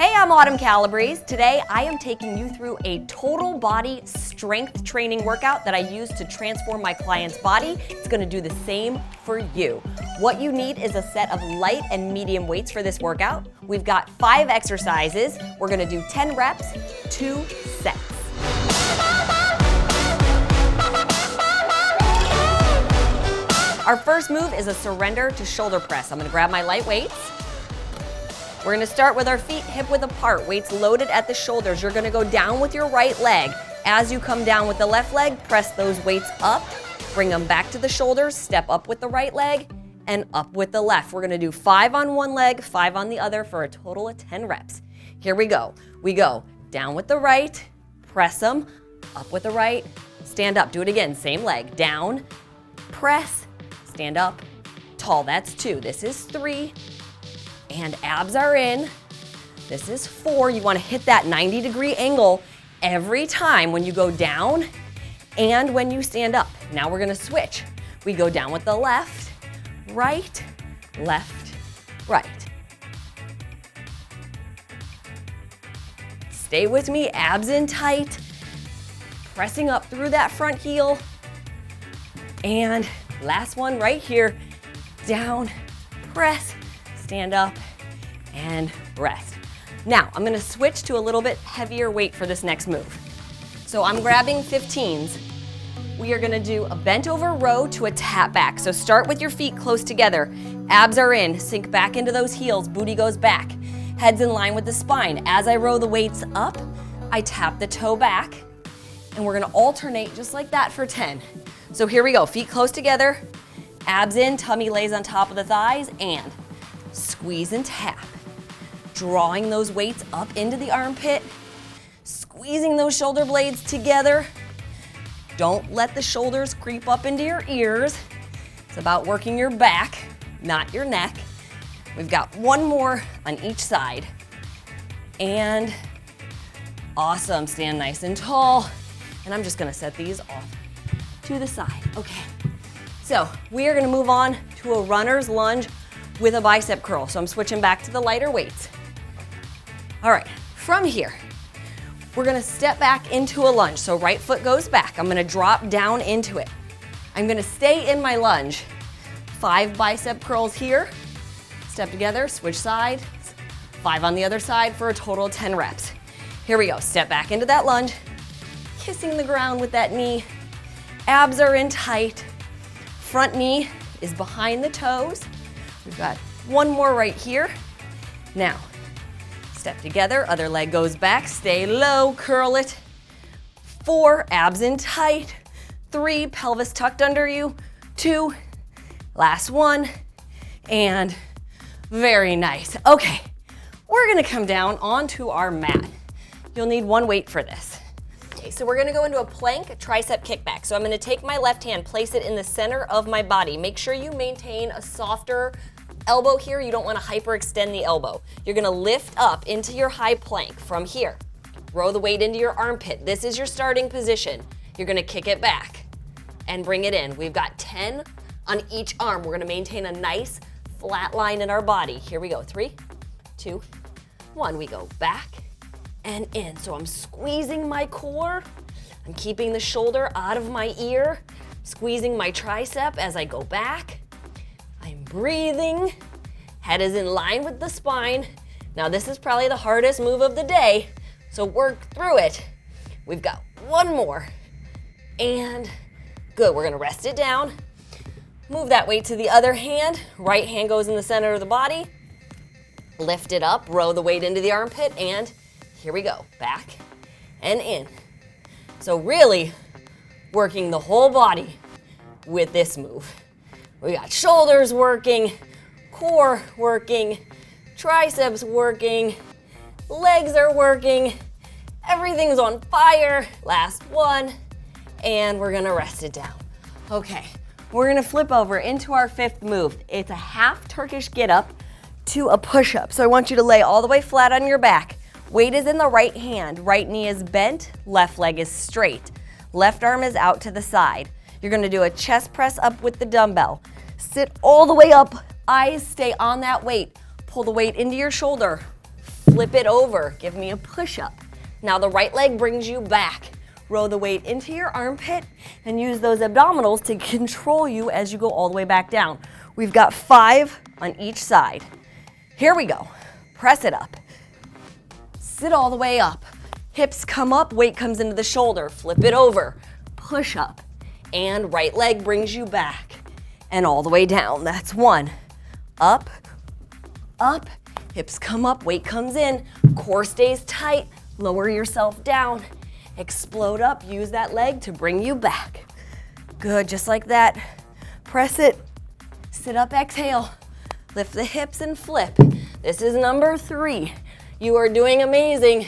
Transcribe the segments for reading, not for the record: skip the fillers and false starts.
Hey, I'm Autumn Calabrese. Today, I am taking you through a total body strength training workout that I use to transform my client's body. It's gonna do the same for you. What you need is a set of light and medium weights for this workout. We've got 5 exercises. We're gonna do 10 reps, 2 sets. Our first move is a surrender to shoulder press. I'm gonna grab my light weights. We're gonna start with our feet hip width apart, weights loaded at the shoulders. You're gonna go down with your right leg. As you come down with the left leg, press those weights up, bring them back to the shoulders, step up with the right leg, and up with the left. We're gonna do 5 on one leg, 5 on the other for a total of 10 reps. Here we go. We go down with the right, press them, up with the right, stand up. Do it again, same leg, down, press, stand up, tall, that's 2. This is 3. And abs are in. This is 4. You want to hit that 90-degree angle every time when you go down and when you stand up. Now we're going to switch. We go down with the left, right, right. Stay with me, abs in tight, pressing up through that front heel. And last one right here, down, press, stand up, and rest. Now, I'm gonna switch to a little bit heavier weight for this next move. So I'm grabbing 15s. We are gonna do a bent over row to a tap back. So start with your feet close together. Abs are in, sink back into those heels, booty goes back. Head's in line with the spine. As I row the weights up, I tap the toe back, and we're gonna alternate just like that for 10. So here we go, feet close together, abs in, tummy lays on top of the thighs, and squeeze and tap. Drawing those weights up into the armpit, squeezing those shoulder blades together. Don't let the shoulders creep up into your ears. It's about working your back, not your neck. We've got one more on each side. And awesome, stand nice and tall. And I'm just gonna set these off to the side. Okay, so we are gonna move on to a runner's lunge with a bicep curl. So I'm switching back to the lighter weights. All right, from here, we're gonna step back into a lunge. So right foot goes back. I'm gonna drop down into it. I'm gonna stay in my lunge. 5 bicep curls here. Step together, switch sides. 5 on the other side for a total of 10 reps. Here we go, step back into that lunge. Kissing the ground with that knee. Abs are in tight. Front knee is behind the toes. We've got one more right here. Now, step together, other leg goes back, stay low, curl it. 4, abs in tight. 3, pelvis tucked under you. 2, last one, and very nice. Okay, we're gonna come down onto our mat. You'll need one weight for this. Okay, so we're gonna go into a plank tricep kickback. So I'm gonna take my left hand, place it in the center of my body. Make sure you maintain a softer elbow here. You don't wanna hyperextend the elbow. You're gonna lift up into your high plank from here. Row the weight into your armpit. This is your starting position. You're gonna kick it back and bring it in. We've got 10 on each arm. We're gonna maintain a nice flat line in our body. Here we go, 3, 2, 1. We go back and in. So I'm squeezing my core. I'm keeping the shoulder out of my ear, squeezing my tricep as I go back. I'm breathing. Head is in line with the spine. Now this is probably the hardest move of the day, so work through it. We've got one more. And good, we're gonna rest it down. Move that weight to the other hand. Right hand goes in the center of the body. Lift it up, row the weight into the armpit, and here we go, back and in. So really working the whole body with this move. We got shoulders working, core working, triceps working, legs are working, everything's on fire. Last one, and we're gonna rest it down. Okay, we're gonna flip over into our 5th move. It's a half Turkish get up to a push up. So I want you to lay all the way flat on your back. Weight is in the right hand, right knee is bent, left leg is straight. Left arm is out to the side. You're gonna do a chest press up with the dumbbell. Sit all the way up, eyes stay on that weight. Pull the weight into your shoulder, flip it over, give me a push-up. Now the right leg brings you back. Row the weight into your armpit and use those abdominals to control you as you go all the way back down. We've got 5 on each side. Here we go. Press it up. Sit all the way up. Hips come up, weight comes into the shoulder. Flip it over, push up, and right leg brings you back and all the way down. That's 1. Up, up, hips come up, weight comes in, core stays tight, lower yourself down, explode up, use that leg to bring you back. Good, just like that. Press it, sit up, exhale, lift the hips and flip. This is number 3. You are doing amazing.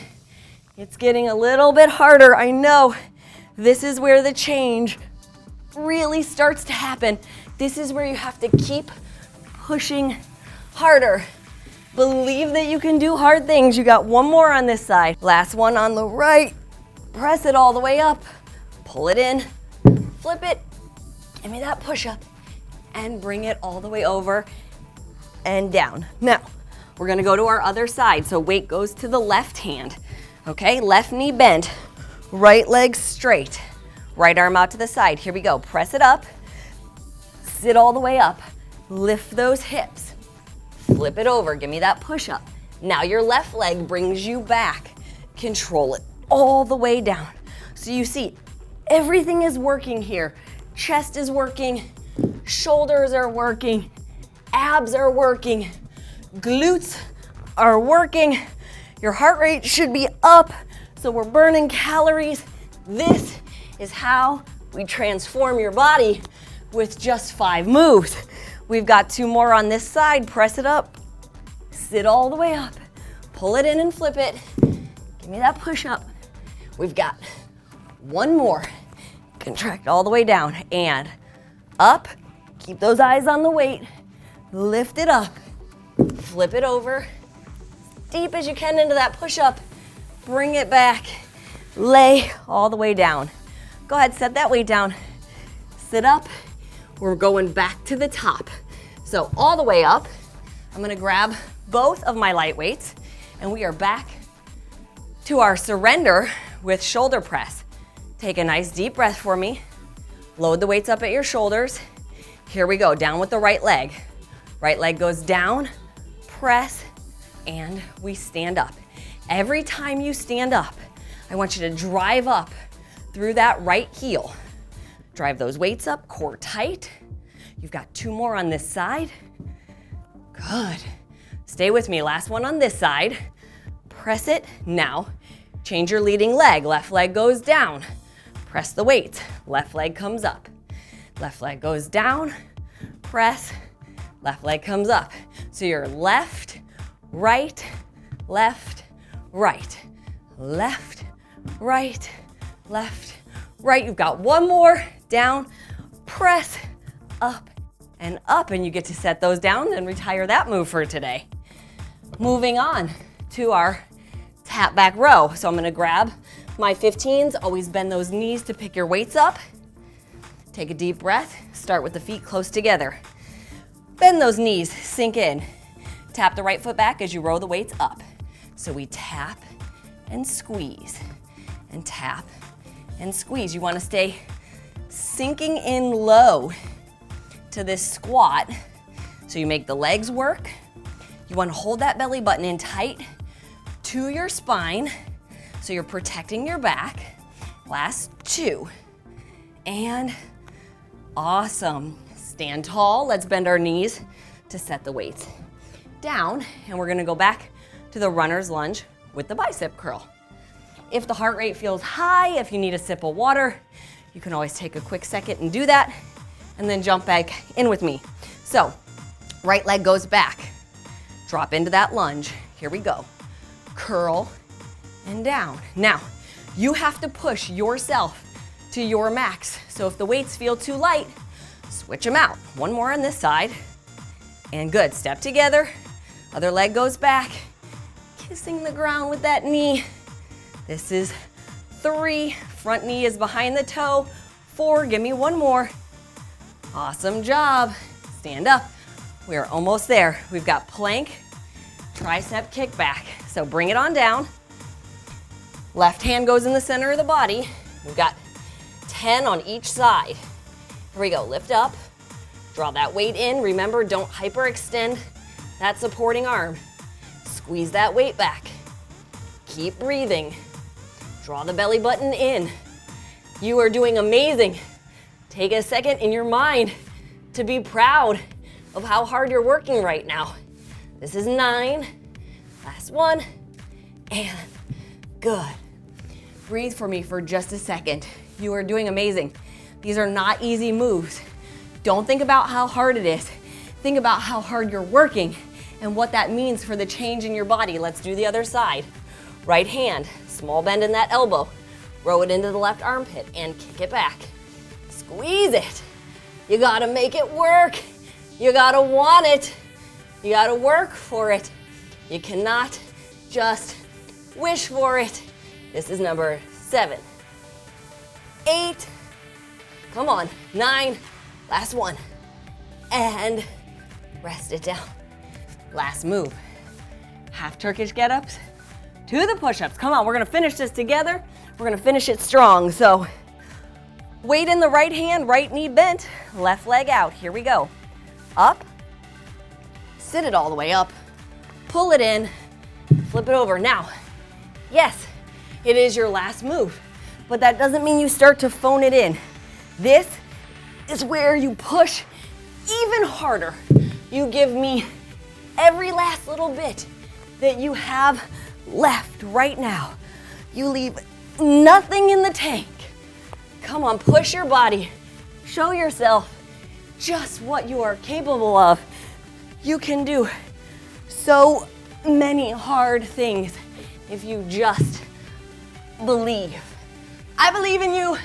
It's getting a little bit harder, I know. This is where the change really starts to happen. This is where you have to keep pushing harder. Believe that you can do hard things. You got 1 more on this side. Last one on the right. Press it all the way up. Pull it in, flip it, give me that push-up, and bring it all the way over and down. Now, we're gonna go to our other side. So weight goes to the left hand. Okay, left knee bent, right leg straight, right arm out to the side. Here we go, press it up, sit all the way up, lift those hips, flip it over, give me that push up. Now your left leg brings you back. Control it all the way down. So you see, everything is working here. Chest is working, shoulders are working, abs are working, glutes are working. Your heart rate should be up, so we're burning calories. This is how we transform your body with just 5 moves. We've got 2 more on this side. Press it up, sit all the way up, pull it in and flip it. Give me that push up. We've got 1 more. Contract all the way down and up. Keep those eyes on the weight. Lift it up, flip it over. Deep as you can into that push-up. Bring it back. Lay all the way down. Go ahead, set that weight down. Sit up. We're going back to the top. So all the way up. I'm gonna grab both of my light weights and we are back to our surrender with shoulder press. Take a nice deep breath for me. Load the weights up at your shoulders. Here we go, down with the right leg. Right leg goes down, press, and we stand up. Every time you stand up, I want you to drive up through that right heel. Drive those weights up, core tight. You've got 2 more on this side. Good. Stay with me, last one on this side. Press it. Now, change your leading leg. Left leg goes down. Press the weights. Left leg comes up. Left leg goes down. Press. Left leg comes up. So you're left, right, left, right, left, right, left, right. You've got 1 more, down, press, up, and you get to set those down and retire that move for today. Moving on to our tap back row. So I'm gonna grab my 15s, always bend those knees to pick your weights up. Take a deep breath, start with the feet close together. Bend those knees, sink in. Tap the right foot back as you row the weights up. So we tap and squeeze, and tap and squeeze. You wanna stay sinking in low to this squat. So you make the legs work. You wanna hold that belly button in tight to your spine, so you're protecting your back. Last 2. And awesome. Stand tall, let's bend our knees to set the weights down, and we're gonna go back to the runner's lunge with the bicep curl. If the heart rate feels high, if you need a sip of water, you can always take a quick second and do that, and then jump back in with me. So, right leg goes back, drop into that lunge. Here we go. Curl and down. Now, you have to push yourself to your max. So if the weights feel too light, switch them out. 1 more on this side. And good, step together. Other leg goes back, kissing the ground with that knee. This is 3, front knee is behind the toe. 4, give me 1 more. Awesome job. Stand up. We are almost there. We've got plank, tricep kickback. So bring it on down. Left hand goes in the center of the body. We've got 10 on each side. Here we go, lift up. Draw that weight in. Remember, don't hyperextend that supporting arm. Squeeze that weight back. Keep breathing. Draw the belly button in. You are doing amazing. Take a second in your mind to be proud of how hard you're working right now. This is 9. Last one. And good. Breathe for me for just a second. You are doing amazing. These are not easy moves. Don't think about how hard it is. Think about how hard you're working and what that means for the change in your body. Let's do the other side. Right hand, small bend in that elbow. Row it into the left armpit and kick it back. Squeeze it. You gotta make it work. You gotta want it. You gotta work for it. You cannot just wish for it. This is number 7, 8, come on, 9, last one, and rest it down. Last move, half Turkish get-ups to the push-ups. Come on, we're gonna finish this together. We're gonna finish it strong. So weight in the right hand, right knee bent, left leg out. Here we go. Up, sit it all the way up, pull it in, flip it over. Now, yes, it is your last move, but that doesn't mean you start to phone it in. This is where you push even harder. You give me every last little bit that you have left right now. You leave nothing in the tank. Come on, push your body. Show yourself just what you are capable of. You can do so many hard things if you just believe. I believe in you.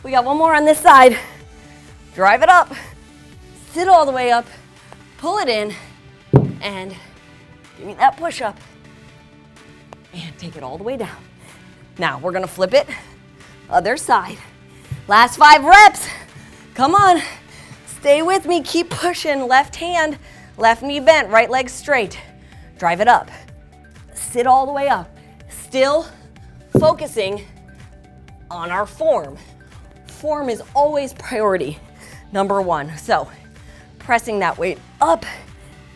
We got one more on this side. Drive it up. Sit all the way up. Pull it in. And give me that push up. And take it all the way down. Now we're gonna flip it. Other side. Last 5 reps. Come on. Stay with me. Keep pushing. Left hand, left knee bent, right leg straight. Drive it up. Sit all the way up. Still focusing on our form. Form is always priority number 1. So pressing that weight up,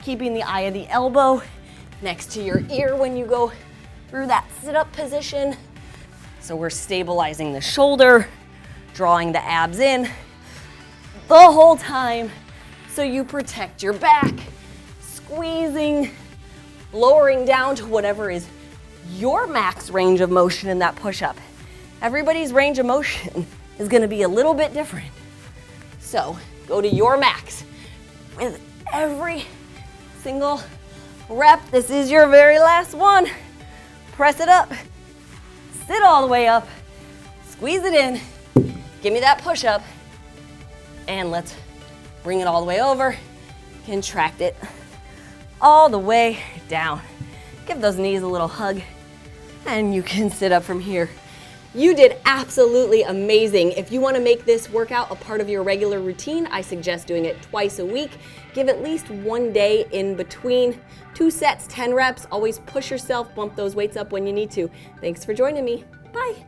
keeping the eye of the elbow next to your ear when you go through that sit-up position. So we're stabilizing the shoulder, drawing the abs in the whole time so you protect your back, squeezing, lowering down to whatever is your max range of motion in that push-up. Everybody's range of motion is gonna be a little bit different. So go to your max with every single rep. This is your very last one. Press it up, sit all the way up, squeeze it in, give me that push-up, and let's bring it all the way over, contract it all the way down. Give those knees a little hug, and you can sit up from here. You did absolutely amazing. If you want to make this workout a part of your regular routine, I suggest doing it twice a week. Give at least 1 day in between. 2 sets, 10 reps. Always push yourself, bump those weights up when you need to. Thanks for joining me. Bye.